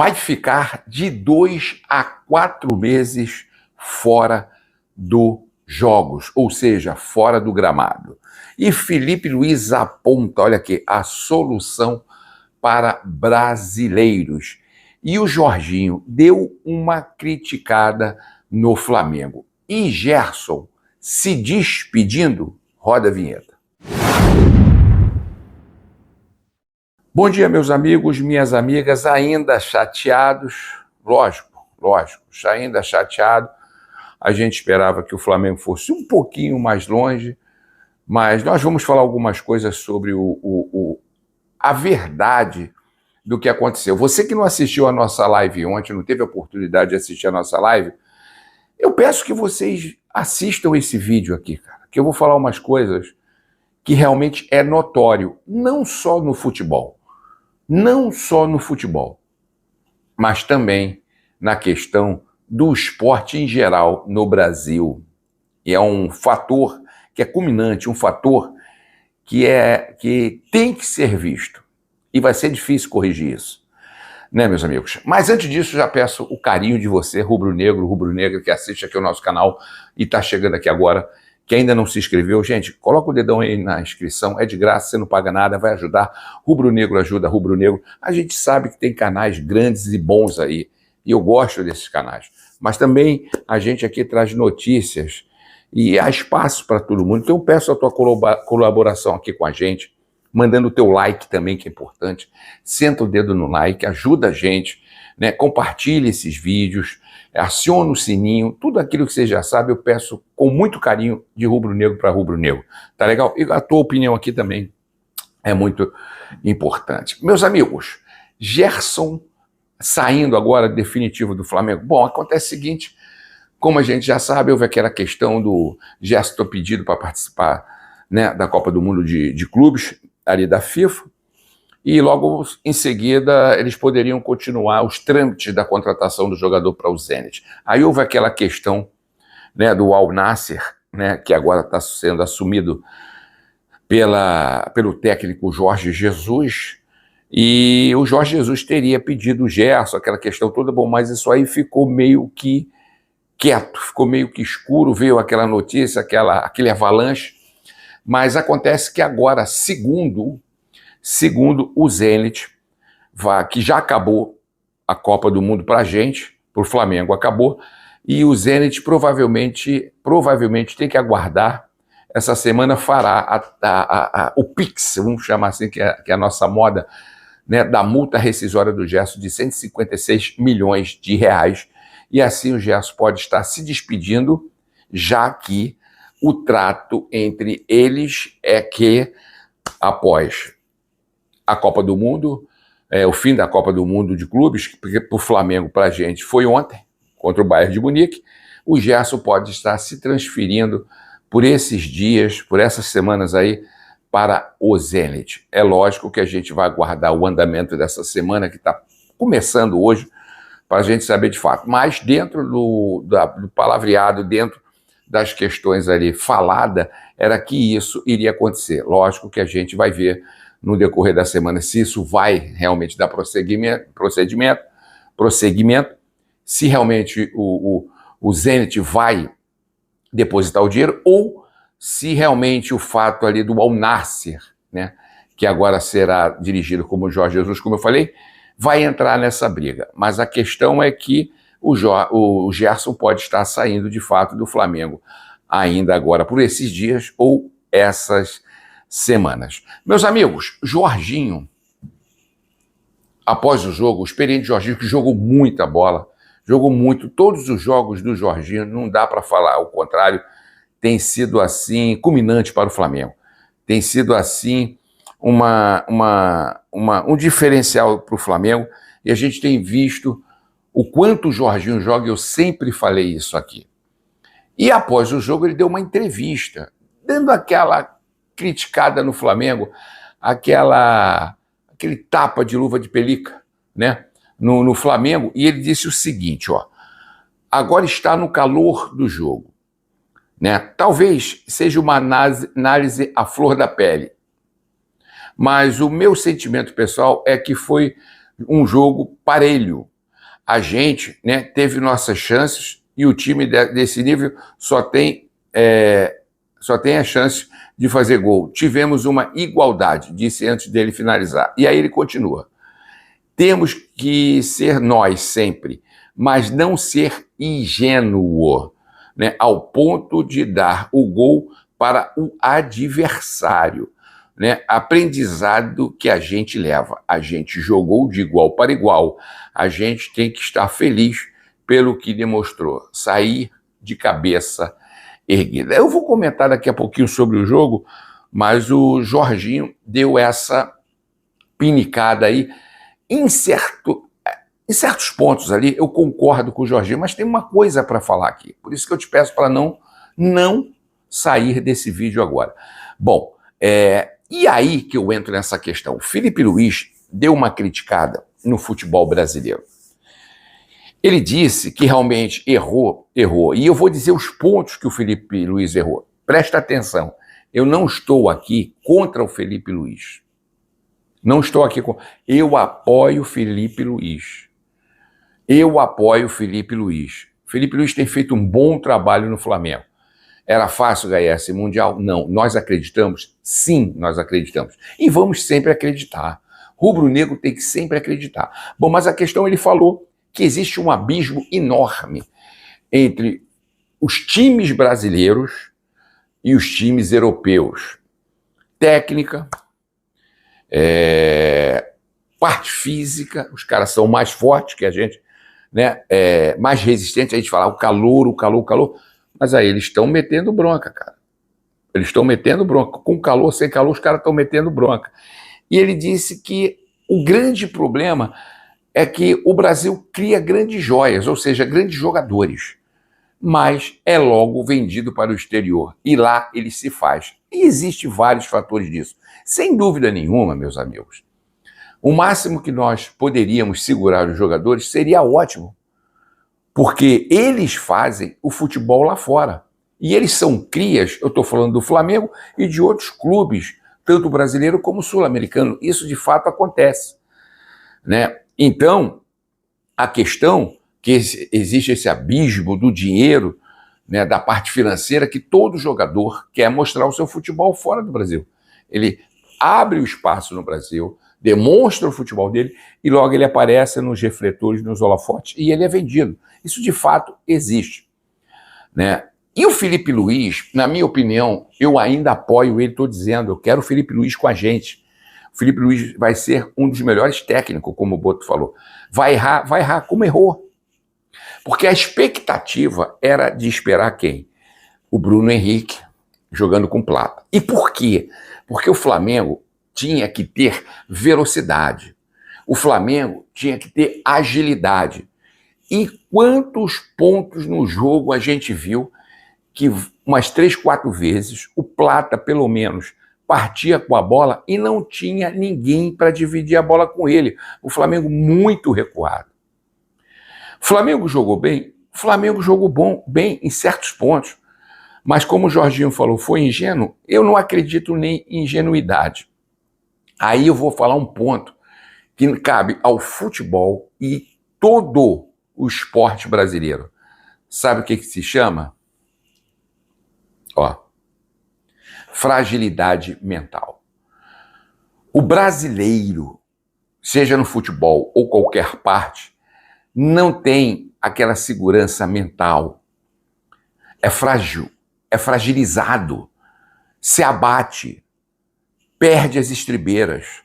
vai ficar de 2 a 4 meses fora dos jogos, ou seja, fora do gramado. E Felipe Luiz aponta, olha aqui, a solução para brasileiros. E o Jorginho deu uma criticada no Flamengo. E Gerson se despedindo, roda a vinheta. Bom dia, meus amigos, minhas amigas, ainda chateados, lógico, ainda chateado. A gente esperava que o Flamengo fosse um pouquinho mais longe, mas nós vamos falar algumas coisas sobre a verdade do que aconteceu. Você que não assistiu a nossa live ontem, não teve a oportunidade de assistir a nossa live, eu peço que vocês assistam esse vídeo aqui, cara, que eu vou falar umas coisas que realmente é notório, não só no futebol, mas também na questão do esporte em geral no Brasil. E é um fator que é culminante, um fator que tem que ser visto. E vai ser difícil corrigir isso, né, meus amigos? Mas antes disso, já peço o carinho de você, rubro-negro, rubro-negra, que assiste aqui o nosso canal e está chegando aqui agora, que ainda não se inscreveu. Gente, coloca o dedão aí na inscrição, é de graça, você não paga nada, vai ajudar. Rubro-negro ajuda rubro-negro. A gente sabe que tem canais grandes e bons aí, e eu gosto desses canais. Mas também a gente aqui traz notícias e há espaço para todo mundo. Então eu peço a tua colaboração aqui com a gente, mandando o teu like também, que é importante. Senta o dedo no like, ajuda a gente, né? Compartilhe esses vídeos, aciona o sininho, tudo aquilo que você já sabe, eu peço com muito carinho de rubro-negro para rubro-negro. Tá legal? E a tua opinião aqui também é muito importante. Meus amigos, Gerson saindo agora definitivo do Flamengo. Bom, acontece o seguinte, como a gente já sabe, houve aquela questão do Gerson pedido para participar, né, da Copa do Mundo de clubes, ali da FIFA, e logo em seguida eles poderiam continuar os trâmites da contratação do jogador para o Zenit. Aí houve aquela questão, né, do Al Nassr, né, que agora está sendo assumido pelo técnico Jorge Jesus, e o Jorge Jesus teria pedido o Gerson, aquela questão toda, bom, mas isso aí ficou meio que quieto, ficou meio que escuro, veio aquela notícia, aquele avalanche, mas acontece que agora, segundo o Zenit, que já acabou a Copa do Mundo para a gente, para o Flamengo acabou, e o Zenit provavelmente tem que aguardar, essa semana fará o Pix, vamos chamar assim, que é a nossa moda, né, da multa rescisória do Gerson de 156 milhões de reais, e assim o Gerson pode estar se despedindo, já que o trato entre eles é que, após a Copa do Mundo, o fim da Copa do Mundo de clubes, porque para o Flamengo, para a gente, foi ontem, contra o Bayern de Munique, o Gerson pode estar se transferindo por esses dias, por essas semanas aí, para o Zenit. É lógico que a gente vai aguardar o andamento dessa semana, que está começando hoje, para a gente saber de fato. Mas dentro do palavreado, dentro das questões ali falada, era que isso iria acontecer. Lógico que a gente vai ver no decorrer da semana se isso vai realmente dar prosseguimento, se realmente o Zenit vai depositar o dinheiro, ou se realmente o fato ali do Al Nassr, né, que agora será dirigido como Jorge Jesus, como eu falei, vai entrar nessa briga. Mas a questão é que o Gerson pode estar saindo de fato do Flamengo ainda agora por esses dias ou essas semanas. Meus amigos, Jorginho, após o jogo, o experiente Jorginho, que jogou muita bola, jogou muito, todos os jogos do Jorginho, não dá para falar o contrário, tem sido assim, culminante para o Flamengo. Tem sido assim um diferencial para o Flamengo, e a gente tem visto o quanto o Jorginho joga, eu sempre falei isso aqui. E após o jogo ele deu uma entrevista, dando aquela criticada no Flamengo, aquele tapa de luva de pelica, né, no Flamengo, e ele disse o seguinte, ó, agora está no calor do jogo, né? Talvez seja uma análise à flor da pele, mas o meu sentimento pessoal é que foi um jogo parelho, A gente, né, teve nossas chances e o time desse nível só tem a chance de fazer gol. Tivemos uma igualdade, disse antes dele finalizar. E aí ele continua. Temos que ser nós sempre, mas não ser ingênuo, né, ao ponto de dar o gol para o adversário. Né? Aprendizado que a gente leva. A gente jogou de igual para igual. A gente tem que estar feliz pelo que demonstrou. Sair de cabeça erguida. Eu vou comentar daqui a pouquinho sobre o jogo, mas o Jorginho deu essa pinicada aí. Em certos pontos ali, eu concordo com o Jorginho, mas tem uma coisa para falar aqui. Por isso que eu te peço para não sair desse vídeo agora. Bom, e aí que eu entro nessa questão. O Felipe Luiz deu uma criticada no futebol brasileiro. Ele disse que realmente errou. E eu vou dizer os pontos que o Felipe Luiz errou. Presta atenção. Eu não estou aqui contra o Felipe Luiz. Não estou aqui com... Eu apoio o Felipe Luiz. Felipe Luiz tem feito um bom trabalho no Flamengo. Era fácil ganhar esse Mundial? Não. Nós acreditamos? Sim, nós acreditamos. E vamos sempre acreditar. Rubro-negro tem que sempre acreditar. Bom, mas a questão, ele falou que existe um abismo enorme entre os times brasileiros e os times europeus. Técnica, parte física, os caras são mais fortes que a gente, né? Mais resistentes, a gente fala o calor. Mas aí eles estão metendo bronca, cara. Eles estão metendo bronca. Com calor, sem calor, os caras estão metendo bronca. E ele disse que o grande problema é que o Brasil cria grandes joias, ou seja, grandes jogadores, mas é logo vendido para o exterior. E lá ele se faz. E existem vários fatores disso. Sem dúvida nenhuma, meus amigos. O máximo que nós poderíamos segurar os jogadores seria ótimo, porque eles fazem o futebol lá fora. E eles são crias, eu estou falando do Flamengo e de outros clubes, tanto brasileiro como sul-americano. Isso de fato acontece, né? Então, a questão que existe esse abismo do dinheiro, né, da parte financeira, que todo jogador quer mostrar o seu futebol fora do Brasil. Ele abre o espaço no Brasil, demonstra o futebol dele e logo ele aparece nos refletores, nos holofotes e ele é vendido. Isso de fato existe, né? E o Felipe Luiz, na minha opinião, eu ainda apoio ele, estou dizendo, eu quero o Felipe Luiz com a gente. O Felipe Luiz vai ser um dos melhores técnicos, como o Boto falou. Vai errar como errou. Porque a expectativa era de esperar quem? O Bruno Henrique jogando com Plata. E por quê? Porque o Flamengo tinha que ter velocidade. O Flamengo tinha que ter agilidade. E quantos pontos no jogo a gente viu que umas 3, 4 vezes o Plata, pelo menos, partia com a bola e não tinha ninguém para dividir a bola com ele. O Flamengo muito recuado. O Flamengo jogou bem? O Flamengo jogou bem em certos pontos. Mas como o Jorginho falou, foi ingênuo? Eu não acredito nem em ingenuidade. Aí eu vou falar um ponto que cabe ao futebol e todo o esporte brasileiro. Sabe o que se chama? Fragilidade mental. O brasileiro, seja no futebol ou qualquer parte, não tem aquela segurança mental. É frágil, é fragilizado, se abate, perde as estribeiras.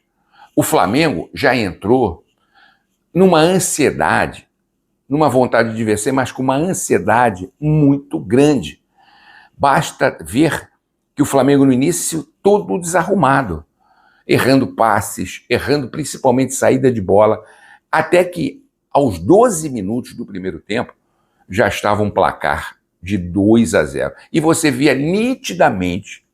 O Flamengo já entrou numa ansiedade, numa vontade de vencer, mas com uma ansiedade muito grande. Basta ver que o Flamengo no início todo desarrumado, errando passes, errando principalmente saída de bola, até que aos 12 minutos do primeiro tempo já estava um placar de 2-0. E você via nitidamente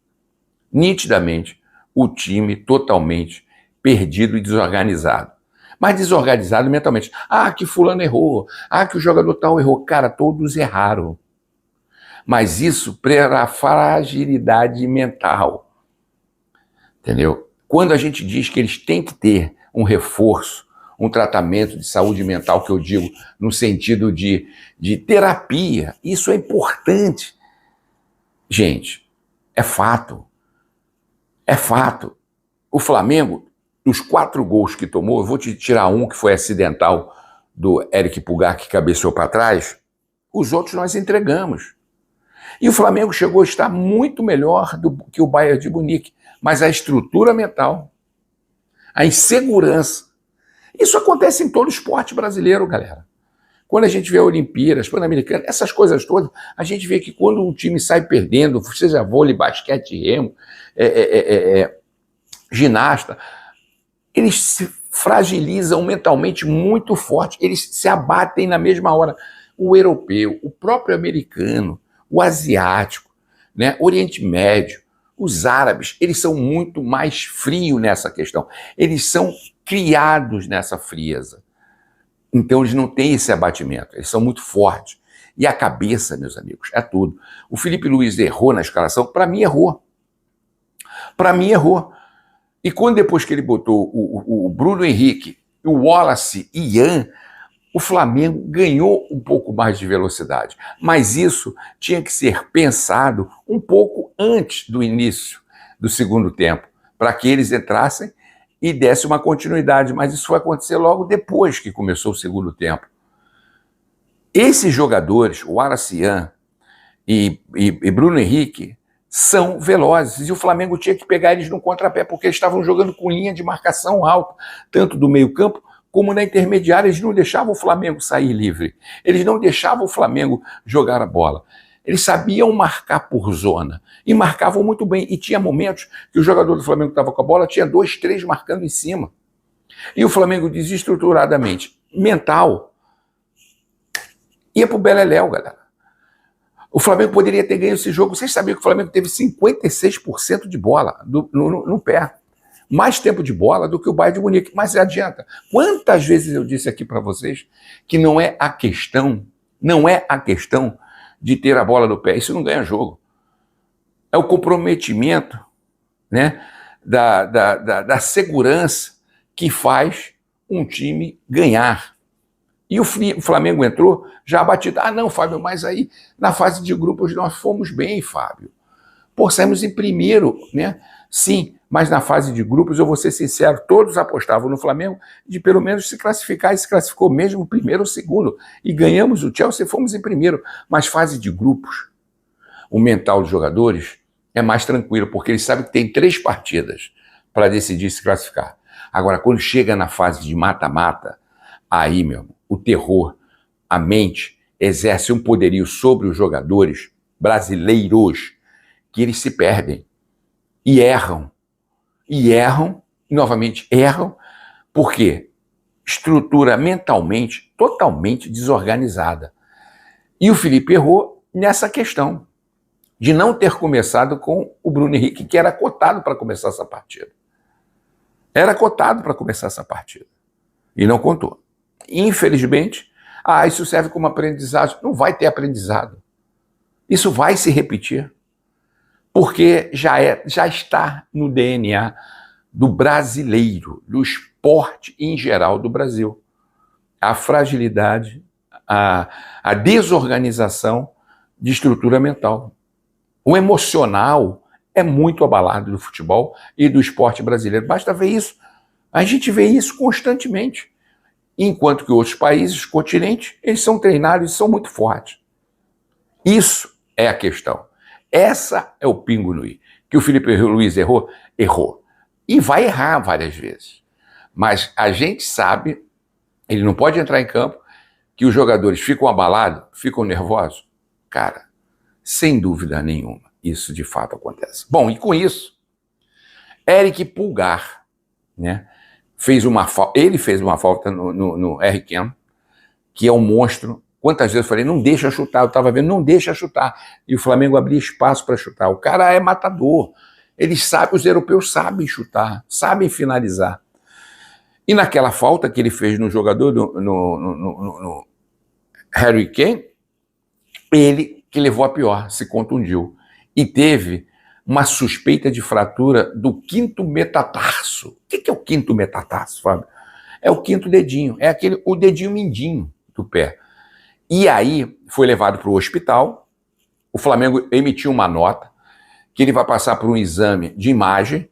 o time totalmente perdido e desorganizado. Mas desorganizado mentalmente. Que fulano errou. Que o jogador tal errou. Cara, todos erraram. Mas isso para a fragilidade mental. Entendeu? Quando a gente diz que eles têm que ter um reforço, um tratamento de saúde mental, que eu digo no sentido de terapia. Isso é importante. Gente, é fato. É fato. O Flamengo, dos 4 gols que tomou, eu vou te tirar um que foi acidental, do Eric Pulgar, que cabeceou para trás, os outros nós entregamos. E o Flamengo chegou a estar muito melhor do que o Bayern de Munique, mas a estrutura mental, a insegurança, isso acontece em todo o esporte brasileiro, galera. Quando a gente vê a Olimpíadas, Pan-Americana, essas coisas todas, a gente vê que quando um time sai perdendo, seja vôlei, basquete, remo, ginasta, eles se fragilizam mentalmente muito forte, eles se abatem na mesma hora. O europeu, o próprio americano, o asiático, né, Oriente Médio, os árabes, eles são muito mais frios nessa questão. Eles são criados nessa frieza. Então eles não têm esse abatimento, eles são muito fortes. E a cabeça, meus amigos, é tudo. O Felipe Luiz errou na escalação, para mim errou. Para mim errou. E quando depois que ele botou o Bruno Henrique, o Wallace e Ian, o Flamengo ganhou um pouco mais de velocidade. Mas isso tinha que ser pensado um pouco antes do início do segundo tempo, para que eles entrassem e dessem uma continuidade. Mas isso vai acontecer logo depois que começou o segundo tempo. Esses jogadores, o Wallace Ian e Bruno Henrique, são velozes, e o Flamengo tinha que pegar eles no contrapé, porque eles estavam jogando com linha de marcação alta, tanto do meio-campo como na intermediária. Eles não deixavam o Flamengo sair livre, eles não deixavam o Flamengo jogar a bola. Eles sabiam marcar por zona, e marcavam muito bem, e tinha momentos que o jogador do Flamengo estava com a bola, tinha 2, 3 marcando em cima. E o Flamengo desestruturadamente, mental, ia pro beleléu, galera. O Flamengo poderia ter ganho esse jogo. Vocês sabiam que o Flamengo teve 56% de bola no pé. Mais tempo de bola do que o Bayern de Munique. Mas adianta. Quantas vezes eu disse aqui para vocês que não é a questão de ter a bola no pé. Isso não ganha jogo. É o comprometimento, né, da segurança que faz um time ganhar. E o Flamengo entrou já abatido. Ah, não, Fábio, mas aí na fase de grupos nós fomos bem, Fábio. Pô, saímos em primeiro, né? Sim, mas na fase de grupos, eu vou ser sincero, todos apostavam no Flamengo de pelo menos se classificar, e se classificou mesmo primeiro ou segundo. E ganhamos o Chelsea, fomos em primeiro. Mas fase de grupos, o mental dos jogadores é mais tranquilo, porque eles sabem que tem 3 partidas para decidir se classificar. Agora, quando chega na fase de mata-mata, aí, meu irmão, o terror, a mente, exerce um poderio sobre os jogadores brasileiros que eles se perdem e erram. E erram, novamente erram, porque estrutura mentalmente totalmente desorganizada. E o Felipe errou nessa questão de não ter começado com o Bruno Henrique, que era cotado para começar essa partida. Era cotado para começar essa partida. E não contou. Infelizmente, isso serve como aprendizado. Não vai ter aprendizado. Isso vai se repetir. Porque já está no DNA do brasileiro, do esporte em geral do Brasil. A fragilidade, a desorganização de estrutura mental. O emocional é muito abalado do futebol e do esporte brasileiro. Basta ver isso. A gente vê isso constantemente. Enquanto que outros países, continentes, eles são treinados e são muito fortes. Isso é a questão. Essa é o pingo no i. Que o Felipe Luiz errou? Errou. E vai errar várias vezes. Mas a gente sabe, ele não pode entrar em campo, que os jogadores ficam abalados, ficam nervosos. Cara, sem dúvida nenhuma, isso de fato acontece. Bom, e com isso, Eric Pulgar, né? Ele fez uma falta no Harry Kane, que é um monstro. Quantas vezes eu falei, não deixa chutar, eu estava vendo, não deixa chutar. E o Flamengo abria espaço para chutar. O cara é matador. Eles sabem, os europeus sabem chutar, sabem finalizar. E naquela falta que ele fez no jogador, no Harry Kane, ele que levou a pior, se contundiu. E teve uma suspeita de fratura do quinto metatarso. O que é o quinto metatarso, Fábio? É o quinto dedinho, é o dedinho mindinho do pé. E aí foi levado para o hospital, o Flamengo emitiu uma nota que ele vai passar por um exame de imagem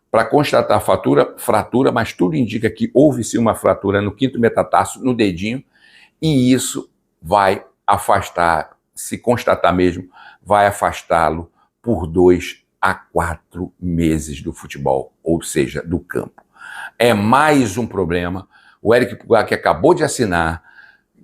para constatar a fratura, mas tudo indica que houve-se uma fratura no quinto metatarso, no dedinho, e isso vai afastar, se constatar mesmo, vai afastá-lo por 2 a 4 meses do futebol, ou seja, do campo. É mais um problema. O Eric Pulgar, que acabou de assinar,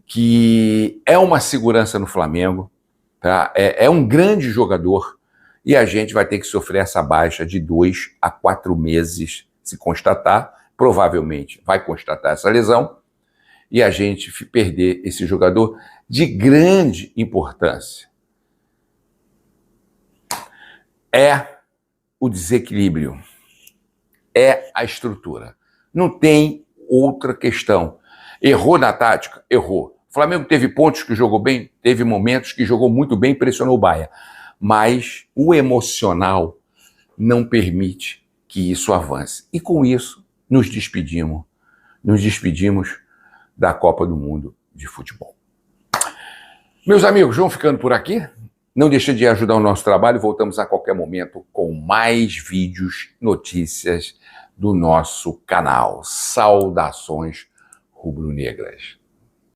que é uma segurança no Flamengo, tá? É um grande jogador, e a gente vai ter que sofrer essa baixa de 2 a 4 meses, se constatar, provavelmente vai constatar essa lesão, e a gente perder esse jogador de grande importância. É o desequilíbrio, é a estrutura. Não tem outra questão. Errou na tática? Errou. O Flamengo teve pontos que jogou bem, teve momentos que jogou muito bem, pressionou o Bahia. Mas o emocional não permite que isso avance. E com isso, nos despedimos da Copa do Mundo de Futebol. Meus amigos, vamos ficando por aqui. Não deixe de ajudar o nosso trabalho. Voltamos a qualquer momento com mais vídeos, notícias do nosso canal. Saudações rubro-negras.